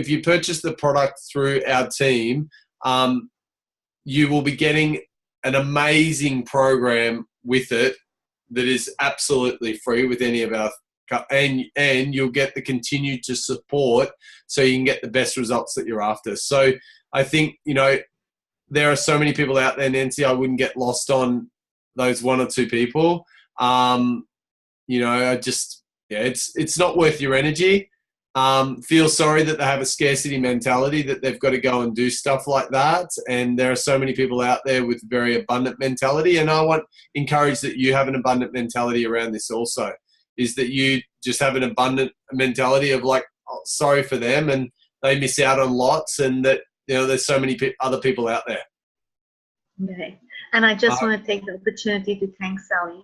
you purchase the product through our team, you will be getting an amazing program with it that is absolutely free with any of our, and you'll get the continued to support so you can get the best results that you're after. So I think, there are so many people out there, Nancy, I wouldn't get lost on those one or two people. It's not worth your energy. Feel sorry that they have a scarcity mentality, that they've got to go and do stuff like that. And there are so many people out there with very abundant mentality. And I encourage that you have an abundant mentality around this also, is that you just have an abundant mentality of like, sorry for them, and they miss out on lots, and that, there's so many other people out there. Okay. And I just want to take the opportunity to thank Sally.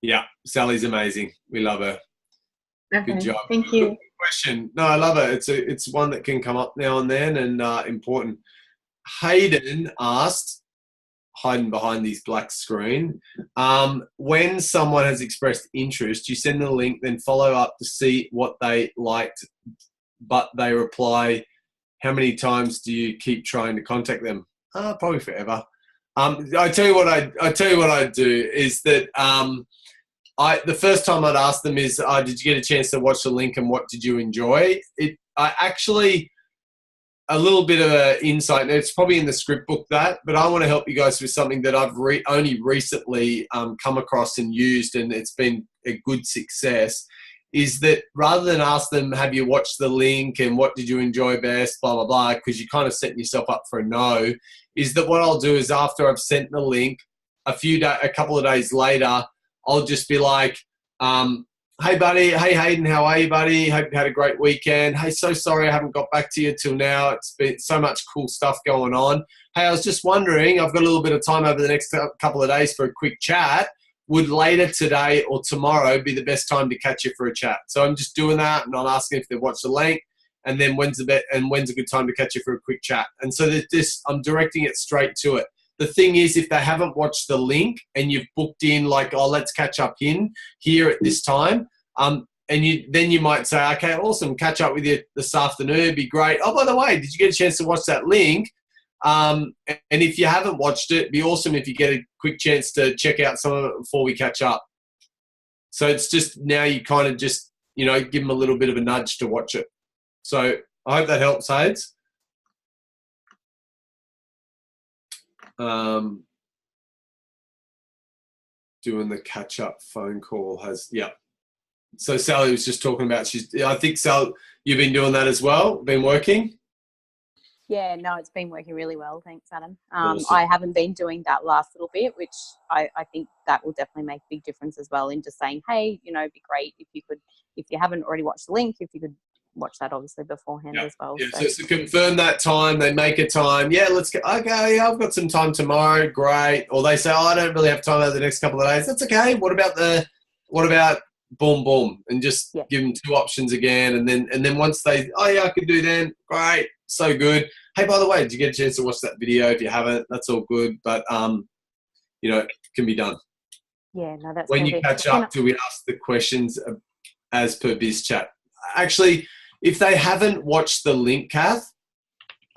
Yeah, Sally's amazing. We love her. Okay. Good job. Thank you. Good question. No, I love it. It's one that can come up now and then, and important. Hayden asked, hiding behind this black screen, when someone has expressed interest, you send the link, then follow up to see what they liked, but they reply, how many times do you keep trying to contact them? Probably forever. I tell you what I do is that the first time I'd ask them is, did you get a chance to watch the link, and what did you enjoy? A little bit of an insight, and it's probably in the script book but I want to help you guys with something that I've only recently come across and used, and it's been a good success, is that rather than ask them, have you watched the link and what did you enjoy best, blah, blah, blah, because you're kind of setting yourself up for a no, is that what I'll do is after I've sent the link, a couple of days later, I'll just be like, hey, buddy. Hey, Hayden, how are you, buddy? Hope you had a great weekend. Hey, so sorry I haven't got back to you till now. It's been so much cool stuff going on. Hey, I was just wondering, I've got a little bit of time over the next couple of days for a quick chat. Would later today or tomorrow be the best time to catch you for a chat? So I'm just doing that, and I'm asking if they've watched the link, and then when's a good time to catch you for a quick chat. And so I'm directing it straight to it. The thing is, if they haven't watched the link and you've booked in like, let's catch up here at this time, and then you might say, okay, awesome, catch up with you this afternoon, it'd be great. Oh, by the way, did you get a chance to watch that link? And if you haven't watched it, it'd be awesome if you get a quick chance to check out some of it before we catch up. So it's just now you kind of just, you know, give them a little bit of a nudge to watch it. So I hope that helps, Hades. Doing the catch-up phone call has, yeah. So Sally was just talking about, I think, Sally, you've been doing that as well, been working? Yeah, no, it's been working really well. Thanks, Adam. Awesome. I haven't been doing that last little bit, which I think that will definitely make a big difference as well in just saying, hey, you know, it'd be great if you could, if you haven't already watched the link, if you could watch that obviously beforehand as well. Yeah, so to confirm that time, they make a time. Yeah, let's go. Okay, I've got some time tomorrow. Great. Or they say, oh, I don't really have time over the next couple of days. That's okay. What about boom, boom, and just give them 2 options again. And then once they, oh yeah, I could do then. Great. So good. Hey, by the way, did you get a chance to watch that video? If you haven't, that's all good. But, you know, it can be done. Yeah, no, that's when you catch up, do we ask the questions as per BizChat? Actually, if they haven't watched the link, Kath,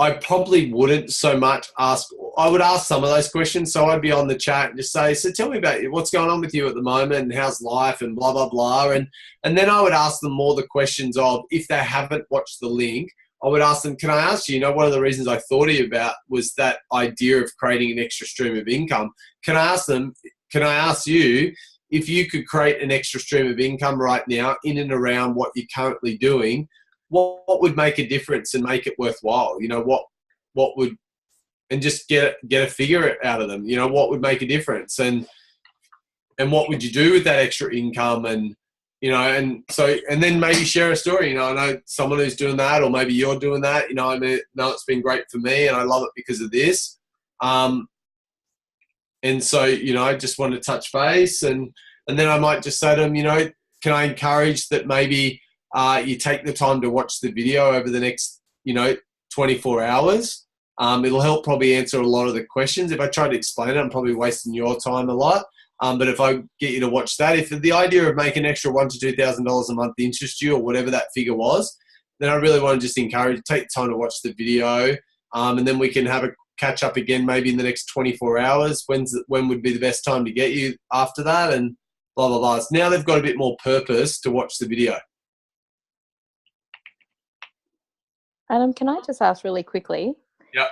I probably wouldn't so much ask. I would ask some of those questions. So I'd be on the chat and just say, so tell me about what's going on with you at the moment and how's life and blah, blah, blah. And then I would ask them more the questions of, if they haven't watched the link, I would ask them, can I ask you, you know, one of the reasons I thought of you about was that idea of creating an extra stream of income. Can I ask you if you could create an extra stream of income right now in and around what you're currently doing, what would make a difference and make it worthwhile? You know, what would, and just get a figure out of them, you know, what would make a difference and what would you do with that extra income? And, you know, and then maybe share a story. You know, I know someone who's doing that, or maybe you're doing that. You know, I mean, no, it's been great for me and I love it because of this. And so, you know, I just want to touch base and then I might just say to them, you know, can I encourage that maybe you take the time to watch the video over the next, you know, 24 hours. It'll help probably answer a lot of the questions. If I try to explain it, I'm probably wasting your time a lot. But if I get you to watch that, if the idea of making extra $1,000 to $2,000 a month interests you, or whatever that figure was, then I really want to just encourage you to take the time to watch the video, and then we can have a catch up again maybe in the next 24 hours. When would be the best time to get you after that, and blah, blah, blah. So now they've got a bit more purpose to watch the video. Adam, can I just ask really quickly? Yeah.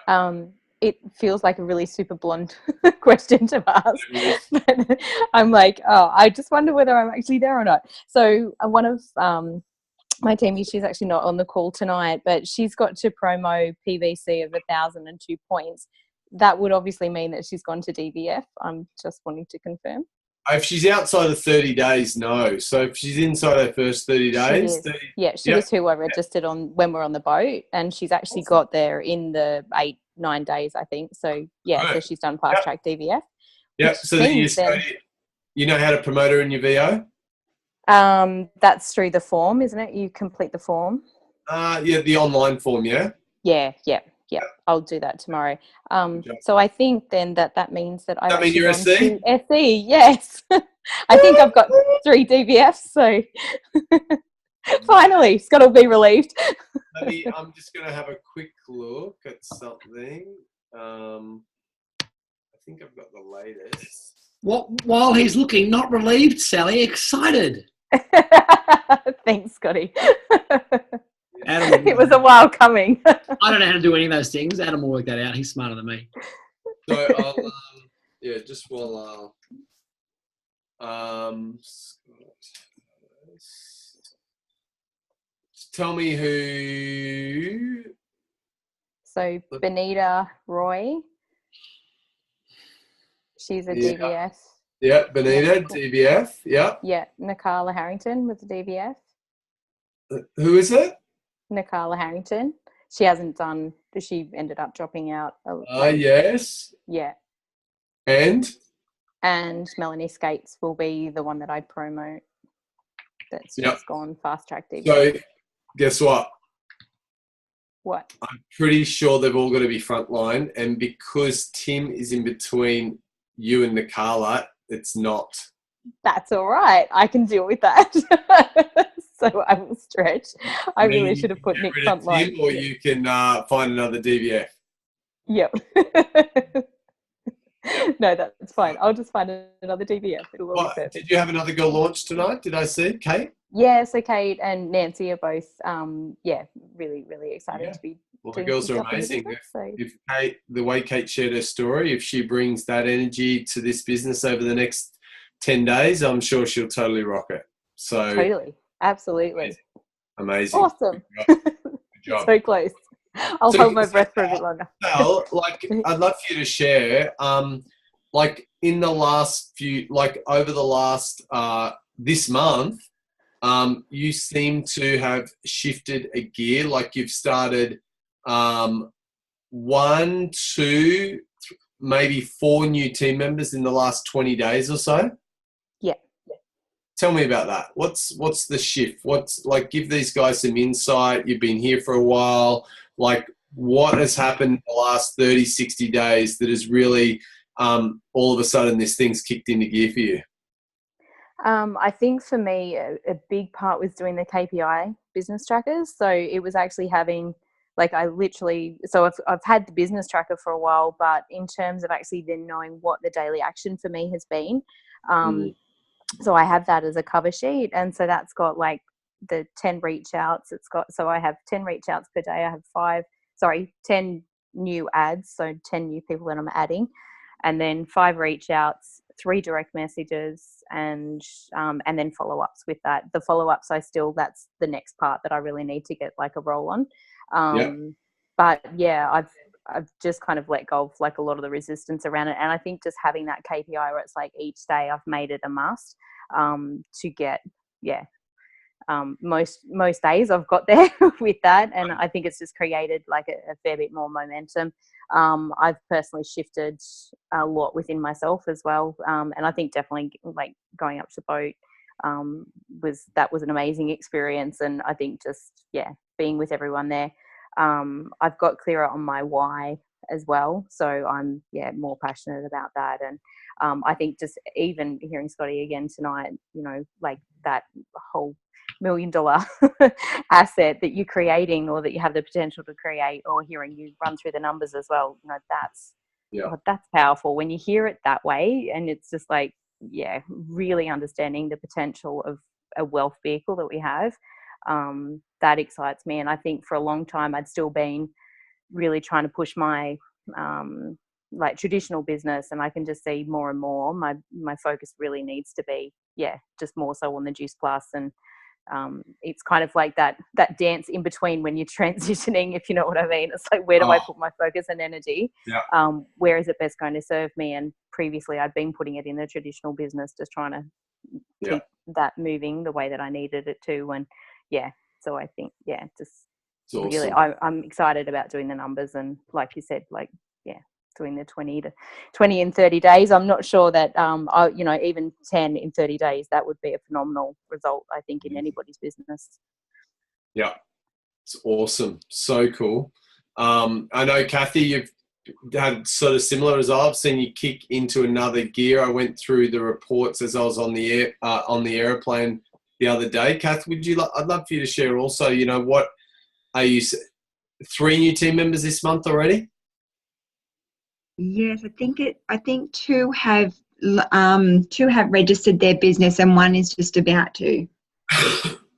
It feels like a really super blonde question to ask. But I'm like, oh, I just wonder whether I'm actually there or not. So one of my team, she's actually not on the call tonight, but she's got to promo PVC of 1,002 points. That would obviously mean that she's gone to DVF. I'm just wanting to confirm. If she's outside of 30 days, no. So if she's inside her first 30 days. She is who I registered on when we're on the boat, and she's actually got there in the 8-9 days, I think. So, so she's done fast track DVF. Yep. So you know how to promote her in your VO? That's through the form, isn't it? You complete the form. The online form, yeah? Yeah. I'll do that tomorrow. So I think then that means that I mean you're SC? SE, yes. I think I've got 3 DVFs, so finally, it's got to be relieved. I'm just going to have a quick look at something. I think I've got the latest. While he's looking, not relieved, Sally, excited. Thanks, Scotty. Adam, it was a while coming. I don't know how to do any of those things. Adam will work that out. He's smarter than me. So I'll, just while tell me who. So Benita Roy. She's a DVF. Yeah, Benita, DVF. Yeah. Yeah, Nakala Harrington was a DVF. Who is it? Nakala Harrington. She hasn't done. She ended up dropping out. Yes. Yeah. And Melanie Skates will be the one that I promote. That's just gone fast track DVF. So, guess what? What? I'm pretty sure they've all got to be frontline, and because Tim is in between you and Nakala, it's not. That's all right. I can deal with that. So I will stretch. I really should have put Nick frontline. Or you can find another DVF. Yep. No, that's fine. I'll just find another DVF. It'll all be What, perfect. did you have another girl launch tonight? Did I see Kate? Yeah, so Kate and Nancy are both, really, really excited Yeah. to be Well, the doing girls some are stuff in the amazing. business, so. If Kate, the way Kate shared her story, if she brings that energy to this business over the next 10 days, I'm sure she'll totally rock it. So Totally. Absolutely. amazing. Awesome. Good job. So close. I'll So- hold my breath for a bit longer. Well, like, I'd love for you to share, like in the last few, like over the last, this month, you seem to have shifted a gear. Like you've started, 1, 2, maybe 4 new team members in the last 20 days or so. Yeah. Tell me about that. What's the shift? What's like, give these guys some insight. You've been here for a while. Like, what has happened in the last 30, 60 days that has really, all of a sudden this thing's kicked into gear for you? I think for me, a big part was doing the KPI business trackers. So it was actually having, like, I've had the business tracker for a while, but in terms of actually then knowing what the daily action for me has been. So I have that as a cover sheet. And so that's got like the 10 reach outs. So I have 10 reach outs per day. I have 10 new ads. So 10 new people that I'm adding, and then 5 reach outs, 3 direct messages, and then follow-ups with that. The follow-ups, that's the next part that I really need to get like a roll on. But yeah, I've just kind of let go of like a lot of the resistance around it. And I think just having that KPI where it's like each day I've made it a must to get, most days I've got there with that. And I think it's just created like a fair bit more momentum. I've personally shifted a lot within myself as well. And I think definitely like going up to Boat was an amazing experience. And I think just, being with everyone there, I've got clearer on my why as well. So I'm, more passionate about that. And I think just even hearing Scotty again tonight, like that whole $1 million asset that you're creating or that you have the potential to create, or hearing you run through the numbers as well, that's powerful when you hear it that way. And it's just like, really understanding the potential of a wealth vehicle that we have. That excites me. And I think for a long time I'd still been really trying to push my like traditional business, and I can just see more and more my focus really needs to be just more so on the Juice Plus. And it's kind of like that dance in between when you're transitioning, if you know what I mean. It's like, where do I put my focus and energy? Where is it best going to serve me? And previously I'd been putting it in the traditional business, just trying to keep that moving the way that I needed it to. And so I think just really I'm excited about doing the numbers, and like you said, like doing the 20 in 30 days. I'm not sure that even 10 in 30 days, that would be a phenomenal result, I think, in anybody's business. It's awesome. So cool. I know, Kathy, you've had sort of similar as I've seen you kick into another gear. I went through the reports as I was on the airplane the other day. Kath, I'd love for you to share also, what are you, 3 new team members this month already? Yes, I think 2 have registered their business, and 1 is just about to.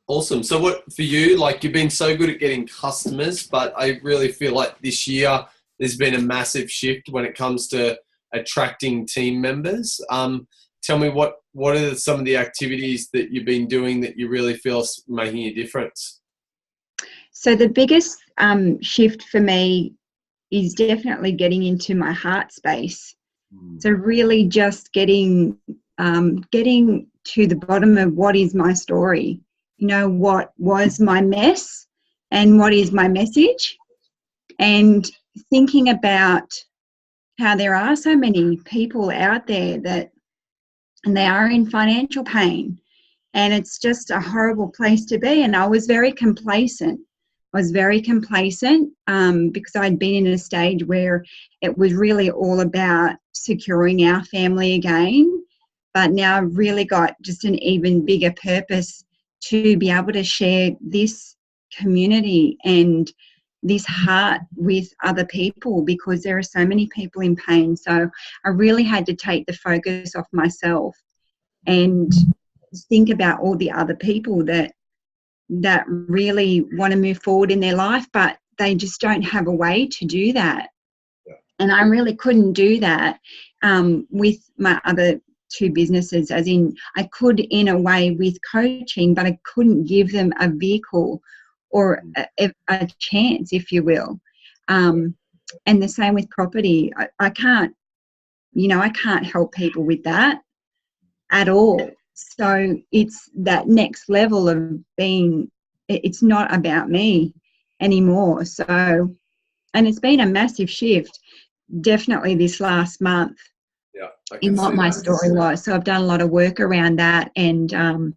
Awesome. So what for you, like, you've been so good at getting customers, but I really feel like this year there's been a massive shift when it comes to attracting team members. Tell me what are some of the activities that you've been doing that you really feel is making a difference? So the biggest shift for me is definitely getting into my heart space. So really just getting to the bottom of what is my story. What was my mess and what is my message, and thinking about how there are so many people out there and they are in financial pain, and it's just a horrible place to be. And I was very complacent. Because I'd been in a stage where it was really all about securing our family again. But now I've really got just an even bigger purpose to be able to share this community and, this heart with other people, because there are so many people in pain. So I really had to take the focus off myself and think about all the other people that really want to move forward in their life, but they just don't have a way to do that. Yeah. And I really couldn't do that with my other two businesses, as in I could in a way with coaching, but I couldn't give them a vehicle or a chance, if you will. And the same with property. I can't, I can't help people with that at all. So it's that next level of being, it's not about me anymore. So, and it's been a massive shift, definitely this last month, in what my story was. So I've done a lot of work around that. And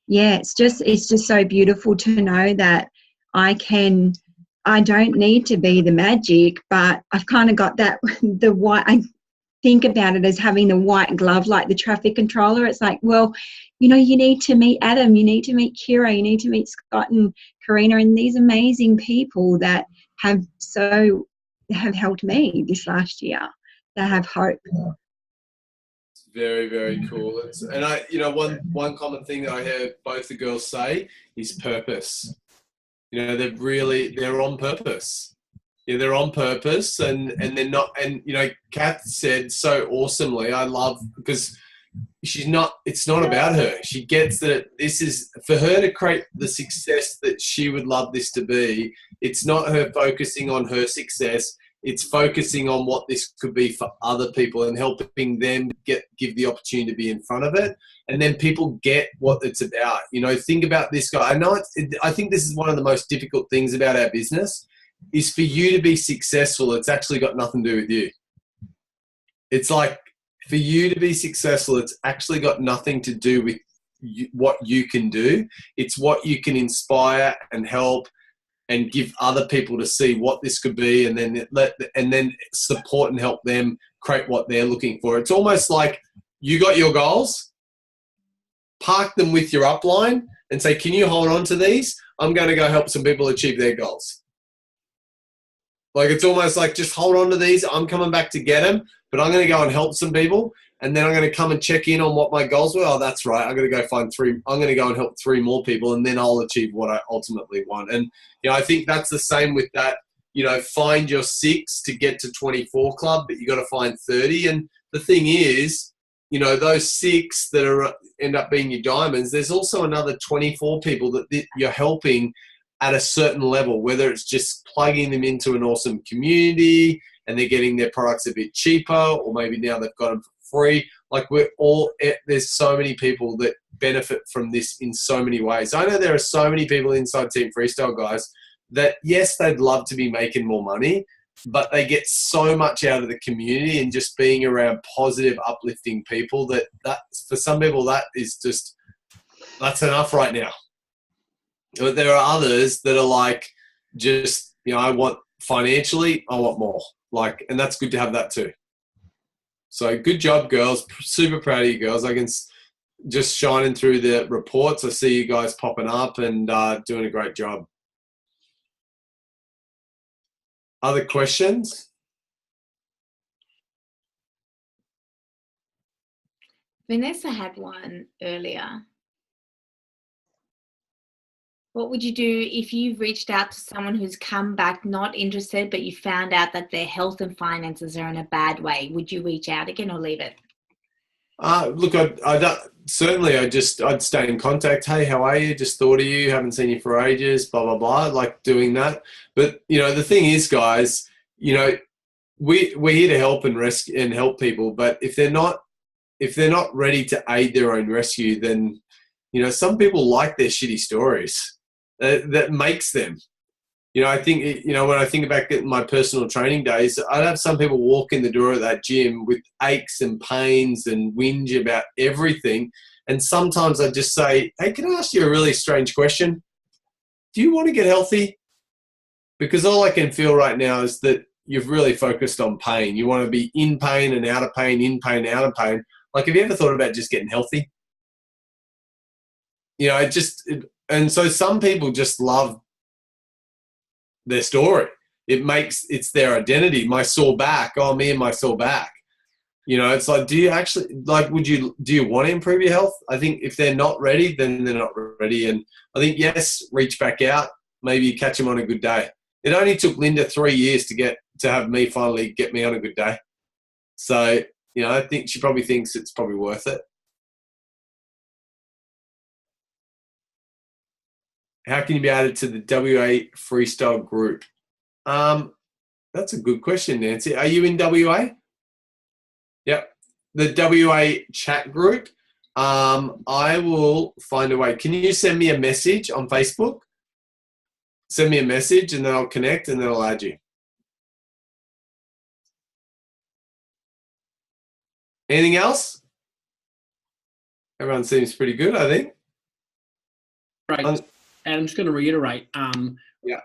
it's just so beautiful to know that I don't need to be the magic, but I've kind of got that, the white, I think about it as having the white glove, like the traffic controller. It's like, well, you need to meet Adam, you need to meet Kira, you need to meet Scott and Karina, and these amazing people that have helped me this last year. They have hope. It's very, very cool. And I, one common thing that I hear both the girls say is purpose. They're on purpose. Yeah, they're on purpose, and they're not. And Kath said so awesomely. I love, because it's not about her. She gets that this is for her to create the success that she would love this to be. It's not her focusing on her success. It's focusing on what this could be for other people and helping them give the opportunity to be in front of it. And then people get what it's about. Think about this guy. I think this is one of the most difficult things about our business is for you to be successful. It's actually got nothing to do with you. It's like, for you to be successful, it's actually got nothing to do with what you can do. It's what you can inspire and help and give other people to see what this could be, and then support and help them create what they're looking for. It's almost like you got your goals, park them with your upline and say, can you hold on to these? I'm going to go help some people achieve their goals. Like, it's almost like, just hold on to these. I'm coming back to get them, but I'm going to go and help some people. And then I'm going to come and check in on what my goals were. Oh, that's right. I'm going to go find three. I'm going to go and help 3 more people, and then I'll achieve what I ultimately want. And, I think that's the same with that, find your 6 to get to 24 club, but you got to find 30. And the thing is, those 6 that end up being your diamonds, there's also another 24 people that you're helping at a certain level, whether it's just plugging them into an awesome community and they're getting their products a bit cheaper, or maybe now they've got them for free. Like, there's so many people that benefit from this in so many ways. I know there are so many people inside Team Freestyle, guys, that yes, they'd love to be making more money, but they get so much out of the community and just being around positive, uplifting people that for some people, that's enough right now. But there are others that are like, just, I want financially, I want more. Like, and that's good to have that too. So good job, girls. Super proud of you girls. I can just shining through the reports. I see you guys popping up and doing a great job. Other questions? Vanessa had one earlier. What would you do if you've reached out to someone who's come back not interested, but you found out that their health and finances are in a bad way? Would you reach out again or leave it? Look, I'd stay in contact. Hey, how are you? Just thought of you. Haven't seen you for ages. Blah blah blah. Like doing that. But the thing is, guys, we're here to help and rescue and help people. But if they're not ready to aid their own rescue, then some people like their shitty stories. That makes them. I think, when I think back at my personal training days, I'd have some people walk in the door of that gym with aches and pains and whinge about everything. And sometimes I'd just say, hey, can I ask you a really strange question? Do you want to get healthy? Because all I can feel right now is that you've really focused on pain. You want to be in pain and out of pain, in pain, out of pain. Like, have you ever thought about just getting healthy? And so some people just love their story. It's their identity. My sore back. Oh, me and my sore back. You know, it's like, do you want to improve your health? I think if they're not ready, then they're not ready. And I think, yes, reach back out. Maybe catch them on a good day. It only took Linda 3 years to have me finally get me on a good day. So, you know, I think she probably thinks it's probably worth it. How can you be added to the WA freestyle group? That's a good question, Nancy. Are you in WA? Yep. The WA chat group. I will find a way. Can you send me a message on Facebook? Send me a message and then I'll connect and then I'll add you. Anything else? Everyone seems pretty good, I think. Right. And I'm just going to reiterate. Yeah.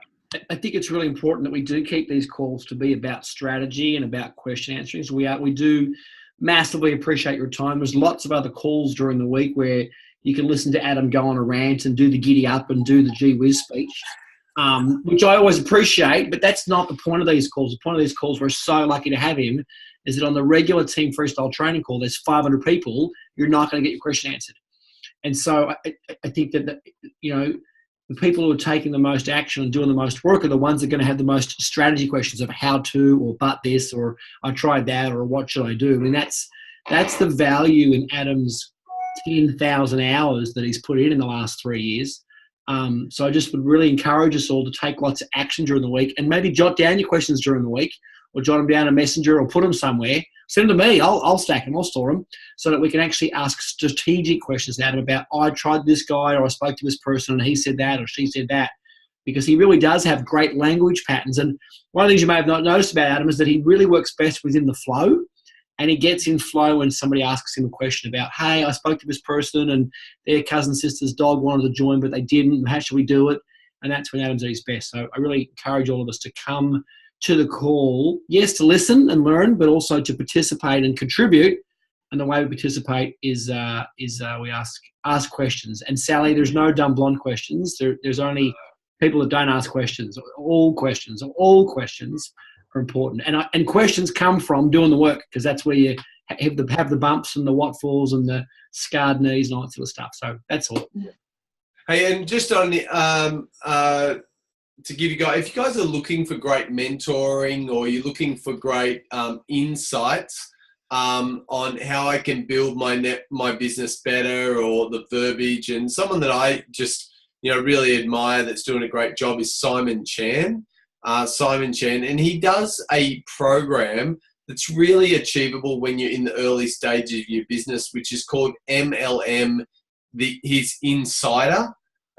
I think it's really important that we do keep these calls to be about strategy and about question answering. So we do massively appreciate your time. There's lots of other calls during the week where you can listen to Adam go on a rant and do the giddy up and do the gee whiz speech, which I always appreciate, but that's not the point of these calls. The point of these calls, we're so lucky to have him, is that on the regular team freestyle training call, there's 500 people, you're not going to get your question answered. And so I think that, you know, the people who are taking the most action and doing the most work are the ones that are going to have the most strategy questions of how to, or but this, or I tried that, or what should I do? I mean, that's the value in Adam's 10,000 hours that he's put in the last 3 years. So I just would really encourage us all to take lots of action during the week and maybe jot down your questions during the week, or jot them down a messenger or put them somewhere. Send them to me. I'll stack them. I'll store them so that we can actually ask strategic questions out about, I tried this guy, or I spoke to this person and he said that or she said that, because he really does have great language patterns. And one of the things you may have not noticed about Adam is that he really works best within the flow, and he gets in flow when somebody asks him a question about, hey, I spoke to this person and their cousin sister's dog wanted to join, but they didn't. How should we do it? And that's when Adam's at his best. So I really encourage all of us to come to the call, yes, to listen and learn, but also to participate and contribute. And the way we participate is we ask questions. And Sally, there's no dumb blonde questions. There's only people that don't ask questions. All questions are important. And questions come from doing the work, because that's where you have the bumps and the what falls and the scarred knees and all that sort of stuff. So that's all. Hey, and just on the to give you guys, if you guys are looking for great mentoring, or you're looking for great insights on how I can build my business better, or the verbiage, and someone that I just really admire that's doing a great job is Simon Chan. And he does a program that's really achievable when you're in the early stages of your business, which is called MLM, his Insider.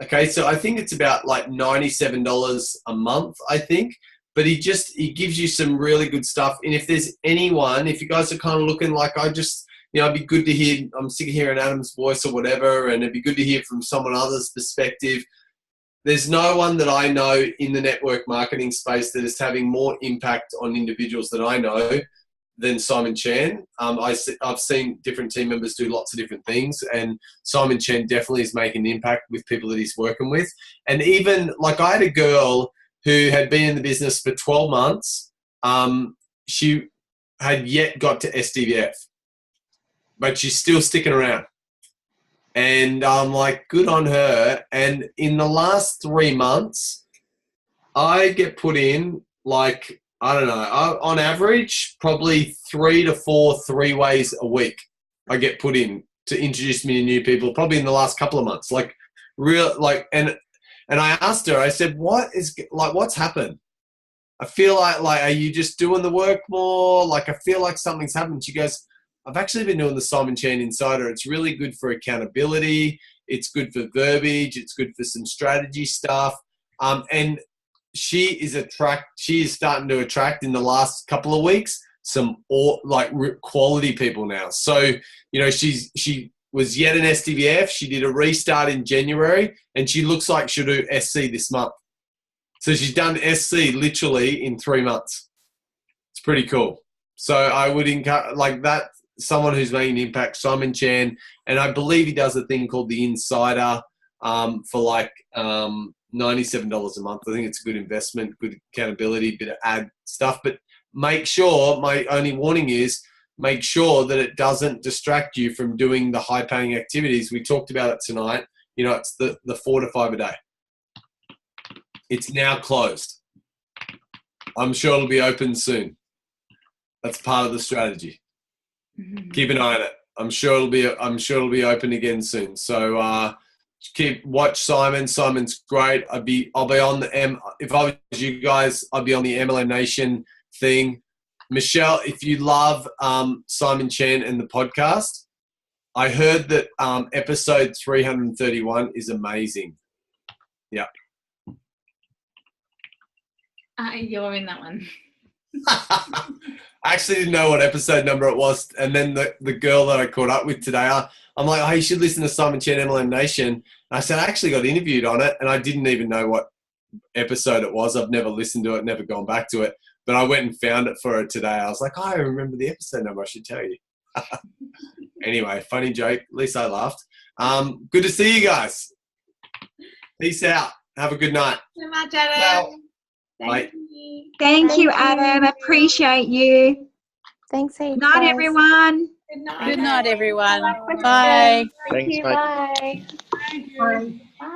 Okay, so I think it's about like $97 a month, I think. But he gives you some really good stuff. And if there's anyone, if you guys are kind of looking like, it'd be good to hear, I'm sick of hearing Adam's voice or whatever, and it'd be good to hear from someone else's perspective. There's no one that I know in the network marketing space that is having more impact on individuals that I know than Simon Chan. I've seen different team members do lots of different things, and Simon Chan definitely is making an impact with people that he's working with. And even, like, I had a girl who had been in the business for 12 months. She had yet got to SDVF, but she's still sticking around. And I'm like, good on her. And in the last 3 months, I get put in, like, I don't know, on average, probably 3 to 4 3-ways a week I get put in to introduce me to new people, probably in the last couple of months. And I asked her, I said, what's happened? I feel like, are you just doing the work more? Like, I feel like something's happened. She goes, I've actually been doing the Simon Chan Insider. It's really good for accountability. It's good for verbiage. It's good for some strategy stuff. And she is starting to attract in the last couple of weeks some quality people now. So, she was yet an SDVF. She did a restart in January, and she looks like she'll do SC this month. So she's done SC literally in 3 months. It's pretty cool. So I would encourage, like, that, someone who's making an impact, Simon Chan, and I believe he does a thing called the Insider for $97 a month. I think it's a good investment, good accountability, bit of ad stuff. But make sure, my only warning is, make sure that it doesn't distract you from doing the high-paying activities. We talked about it tonight. You know, it's the 4 to 5 a day. It's now closed. I'm sure it'll be open soon. That's part of the strategy. Keep an eye on it. I'm sure it'll be open again soon. So watch Simon. Simon's great. I'll be on the if I was you guys, I'd be on the MLM Nation thing. Michelle, if you love Simon Chan and the podcast, I heard that episode 331 is amazing. Yeah. You're in that one. I actually didn't know what episode number it was. And then the girl that I caught up with today, I'm like, oh, you should listen to Simon Chan MLM Nation. And I said, I actually got interviewed on it, and I didn't even know what episode it was. I've never listened to it, never gone back to it. But I went and found it for her today. I was like, oh, I remember the episode number. I should tell you. Anyway, funny joke. At least I laughed. Good to see you guys. Peace out. Have a good night. So much, Adam. Bye. Thank you, Adam. Appreciate you. Thanks, heaps, Night, guys. everyone. Good night, everyone. Bye. Thank you. mate. Bye. Bye. Bye.